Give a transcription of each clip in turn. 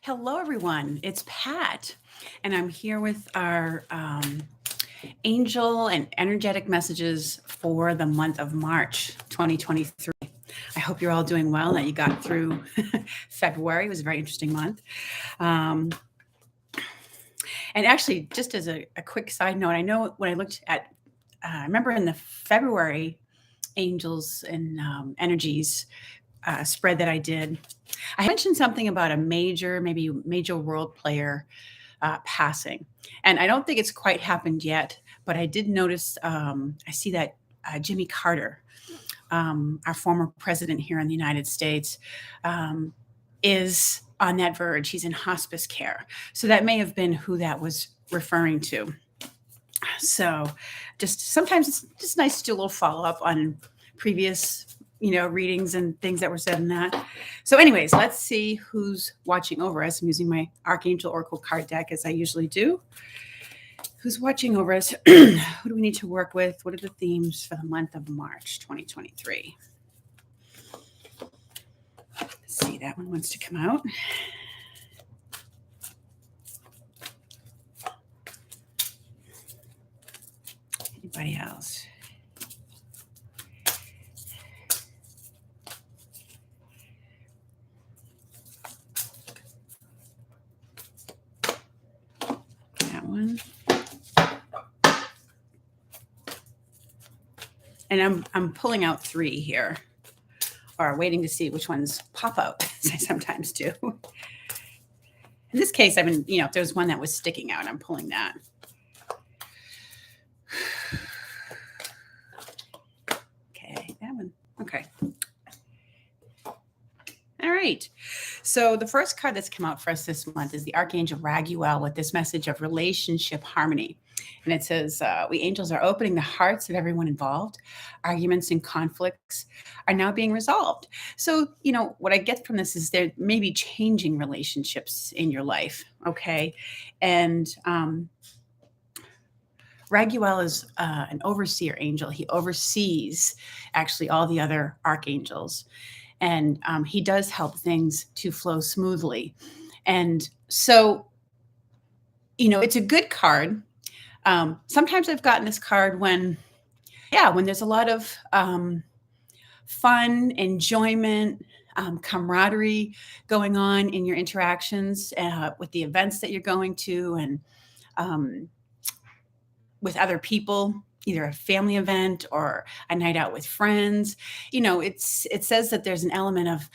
Hello, everyone. It's Pat, and I'm here with our angel and energetic messages for the month of March 2023. I hope you're all doing well and that you got through February. It was a very interesting month. Um, and actually, just as a quick side note, I know when I looked at, I remember in the February angels and energies spread that I did, I mentioned something about a maybe major world player passing. And I don't think it's quite happened yet, but I did notice, I see that Jimmy Carter, our former president here in the United States, is on that verge. He's in hospice care. So that may have been who that was referring to. So just sometimes it's just nice to do a little follow up on previous readings and things that were said in that. So anyways, let's see who's watching over us. I'm using my Archangel Oracle card deck as I usually do. Who's watching over us? Who do we need to work with? What are the themes for the month of March 2023? Let's see, that one wants to come out. Anybody else? One. And I'm pulling out three here, or waiting to see which ones pop out, as I sometimes do. In this case, if there's one that was sticking out, I'm pulling that. Okay, that one. Okay. All right. So the first card that's come out for us this month is the Archangel Raguel with this message of relationship harmony. And it says, we angels are opening the hearts of everyone involved. Arguments and conflicts are now being resolved. So, what I get from this is there may be changing relationships in your life. Okay. And Raguel is an overseer angel. He oversees actually all the other archangels. And he does help things to flow smoothly. And so, it's a good card. Sometimes I've gotten this card when there's a lot of fun, enjoyment, camaraderie going on in your interactions with the events that you're going to and with other people, either a family event or a night out with friends. It says that there's an element of,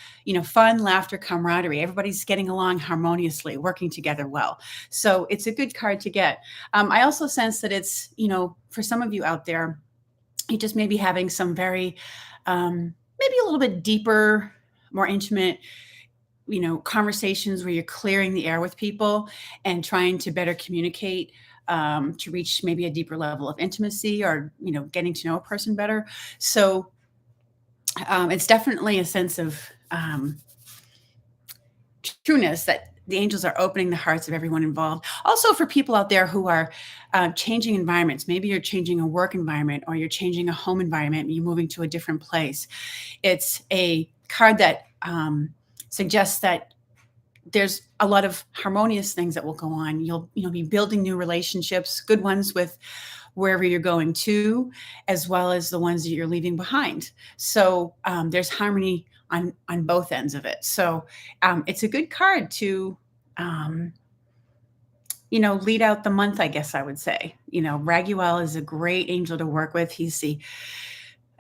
fun, laughter, camaraderie. Everybody's getting along harmoniously, working together well. So it's a good card to get. I also sense that it's, for some of you out there, you just may be having some very, maybe a little bit deeper, more intimate, conversations where you're clearing the air with people and trying to better communicate to reach maybe a deeper level of intimacy or, getting to know a person better. So it's definitely a sense of trueness that the angels are opening the hearts of everyone involved. Also for people out there who are changing environments, maybe you're changing a work environment or you're changing a home environment, you're moving to a different place. It's a card that suggests that there's a lot of harmonious things that will go on. You'll be building new relationships, good ones with wherever you're going to, as well as the ones that you're leaving behind. So there's harmony on both ends of it. So it's a good card to, lead out the month, I guess I would say. Raguel is a great angel to work with.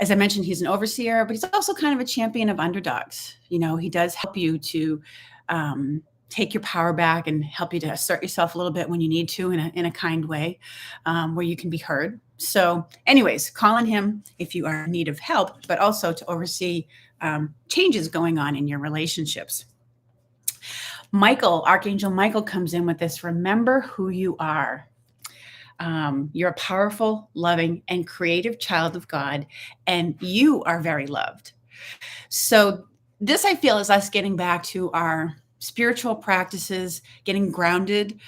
As I mentioned, he's an overseer, but he's also kind of a champion of underdogs. He does help you to take your power back and help you to assert yourself a little bit when you need to in a kind way, where you can be heard. So anyways, call on him if you are in need of help, but also to oversee changes going on in your relationships. Archangel Michael comes in with this: remember who you are. You're a powerful, loving, and creative child of God, and you are very loved. So this, I feel, is us getting back to our spiritual practices, getting grounded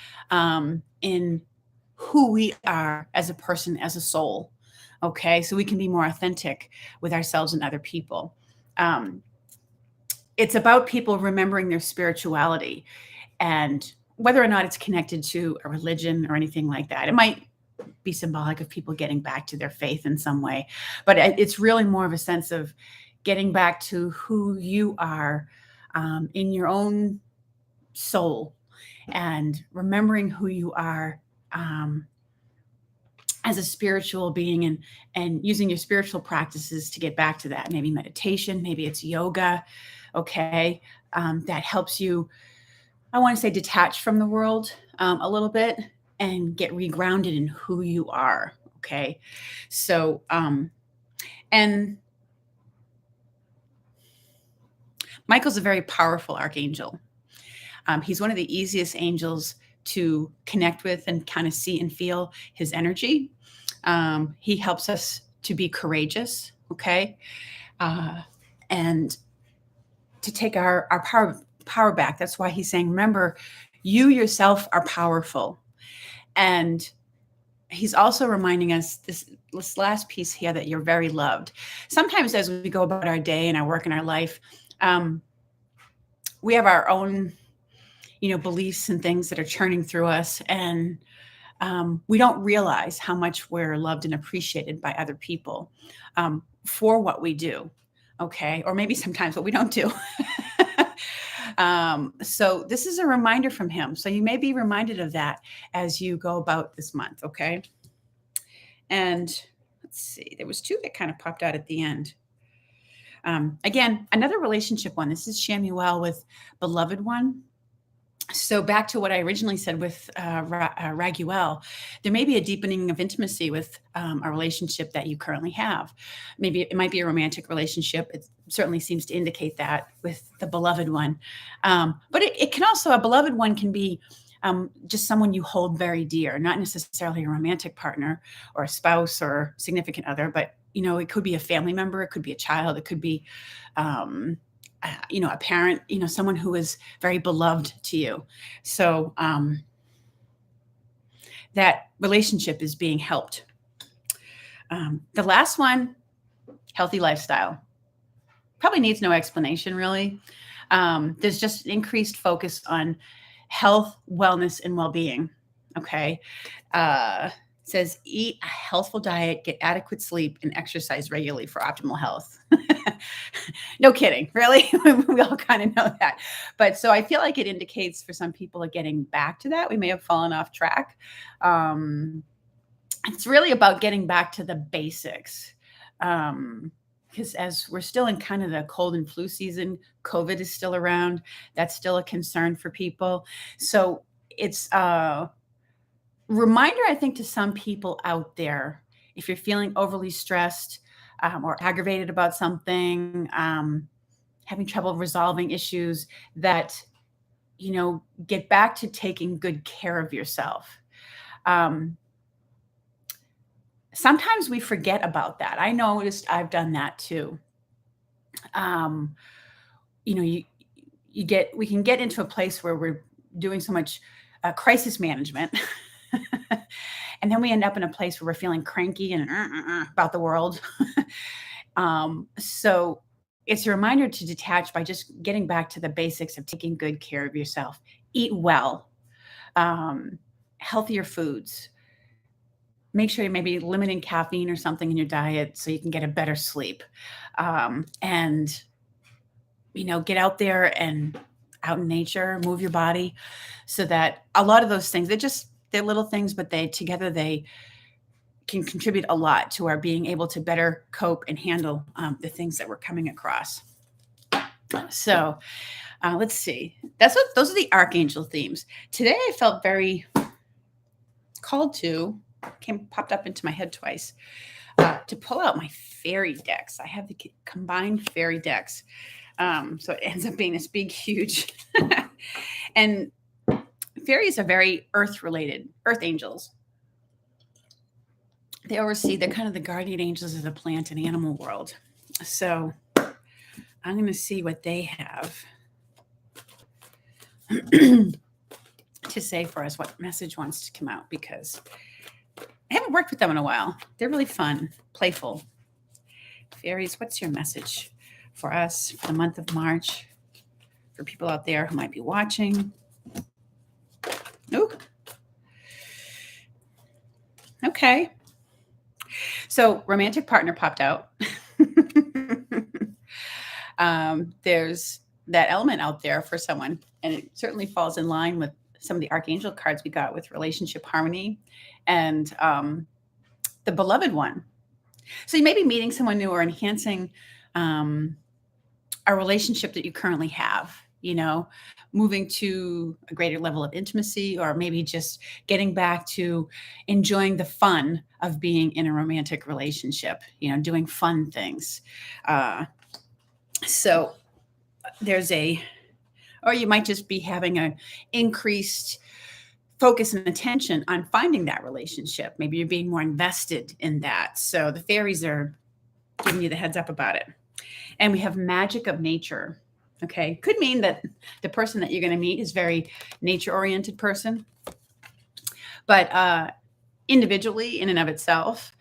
in who we are as a person, as a soul. Okay, so we can be more authentic with ourselves and other people. It's about people remembering their spirituality And whether or not it's connected to a religion or anything like that, it might be symbolic of people getting back to their faith in some way. But it's really more of a sense of getting back to who you are in your own soul, and remembering who you are as a spiritual being, and using your spiritual practices to get back to that. Maybe meditation, maybe it's yoga, okay? That helps you, I want to say, detach from the world a little bit and get regrounded in who you are, okay? So, and Michael's a very powerful archangel. He's one of the easiest angels to connect with and kind of see and feel his energy. He helps us to be courageous, okay? And to take our power back. That's why he's saying, remember, you yourself are powerful. And he's also reminding us this last piece here, that you're very loved. Sometimes as we go about our day and our work and our life, we have our own, beliefs and things that are churning through us. And we don't realize how much we're loved and appreciated by other people for what we do. Okay. Or maybe sometimes what we don't do. So this is a reminder from him. So you may be reminded of that as you go about this month. Okay. And let's see, there was 2 that kind of popped out at the end. Again, another relationship one. This is Shamuel with Beloved One. So back to what I originally said with Raguel, there may be a deepening of intimacy with a relationship that you currently have. Maybe it might be a romantic relationship. It certainly seems to indicate that with the beloved one. But it can also, a beloved one can be just someone you hold very dear, not necessarily a romantic partner or a spouse or significant other, but, it could be a family member. It could be a child. It could be, a parent, someone who is very beloved to you. So that relationship is being helped. The last one, healthy lifestyle. Probably needs no explanation, really. There's just an increased focus on health, wellness, and well-being. Okay. It says, eat a healthful diet, get adequate sleep, and exercise regularly for optimal health. No kidding, really. We all kind of know that. But so I feel like it indicates for some people getting back to that. We may have fallen off track. It's really about getting back to the basics. Because as we're still in kind of the cold and flu season, COVID is still around. That's still a concern for people. So it's a reminder, I think, to some people out there, if you're feeling overly stressed or aggravated about something, having trouble resolving issues, that, get back to taking good care of yourself. Sometimes we forget about that. I noticed I've done that too. We can get into a place where we're doing so much crisis management. And then we end up in a place where we're feeling cranky and about the world. So it's a reminder to detach by just getting back to the basics of taking good care of yourself. Eat well, healthier foods. Make sure you're maybe limiting caffeine or something in your diet so you can get a better sleep. And, get out there and out in nature, move your body, so that a lot of those things, they're little things, but they can contribute a lot to our being able to better cope and handle the things that we're coming across. So let's see. Those are the archangel themes. Today I felt very called to, popped up into my head twice, to pull out my fairy decks. I have the combined fairy decks. So it ends up being this big, huge, and fairies are very earth angels. They're kind of the guardian angels of the plant and animal world. So I'm going to see what they have to say for us, what message wants to come out, because I haven't worked with them in a while. They're really fun, playful. Fairies, what's your message for us for the month of March, for people out there who might be watching? Okay. So romantic partner popped out. There's that element out there for someone, and it certainly falls in line with some of the archangel cards we got with relationship harmony and the beloved one. So you may be meeting someone new or enhancing a relationship that you currently have, moving to a greater level of intimacy, or maybe just getting back to enjoying the fun of being in a romantic relationship, doing fun things. So or you might just be having an increased focus and attention on finding that relationship. Maybe you're being more invested in that. So the fairies are giving you the heads up about it. And we have magic of nature. Okay. Could mean that the person that you're going to meet is very nature oriented person, but individually in and of itself,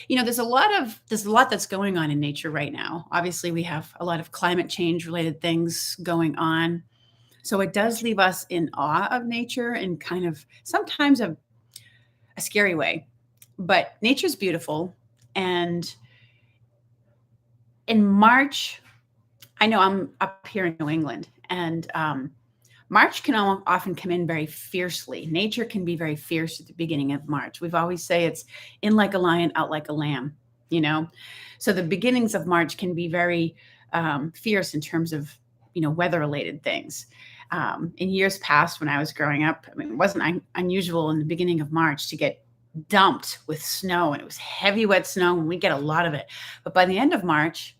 there's a lot that's going on in nature right now. Obviously we have a lot of climate change related things going on. So it does leave us in awe of nature in kind of sometimes a scary way, but nature's beautiful. And in March, I know I'm up here in New England, and March can often come in very fiercely. Nature can be very fierce at the beginning of March. We've always say it's in like a lion, out like a lamb, So the beginnings of March can be very fierce in terms of, weather related things. In years past, when I was growing up, it wasn't unusual in the beginning of March to get dumped with snow, and it was heavy, wet snow, and we get a lot of it. But by the end of March,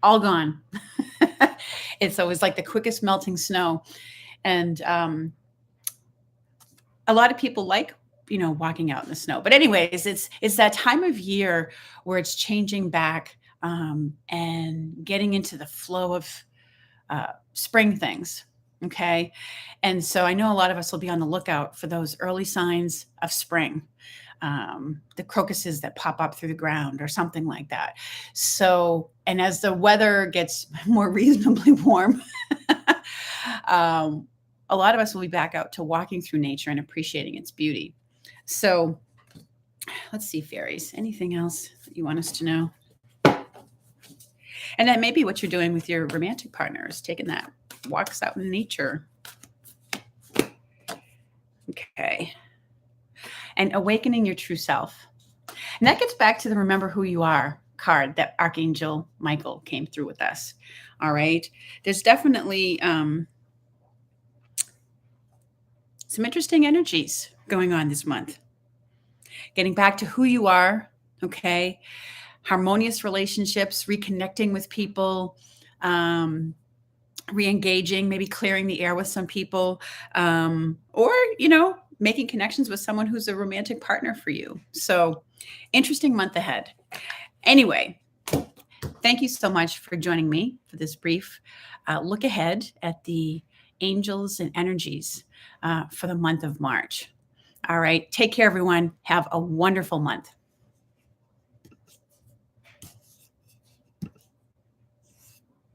all gone. It's always like the quickest melting snow. And a lot of people like, walking out in the snow. But anyways, it's that time of year where it's changing back and getting into the flow of spring things. Okay. And so I know a lot of us will be on the lookout for those early signs of spring, the crocuses that pop up through the ground or something like that. So, and as the weather gets more reasonably warm, a lot of us will be back out to walking through nature and appreciating its beauty. So let's see, fairies, anything else that you want us to know? And that may be what you're doing with your romantic partners, taking that walks out in nature. Okay. And awakening your true self. And that gets back to the remember who you are card that Archangel Michael came through with us. All right. There's definitely some interesting energies going on this month. Getting back to who you are. Okay. Harmonious relationships, reconnecting with people, re-engaging, maybe clearing the air with some people, or, making connections with someone who's a romantic partner for you. So interesting month ahead. Anyway, thank you so much for joining me for this brief look ahead at the angels and energies for the month of March. All right. Take care, everyone. Have a wonderful month.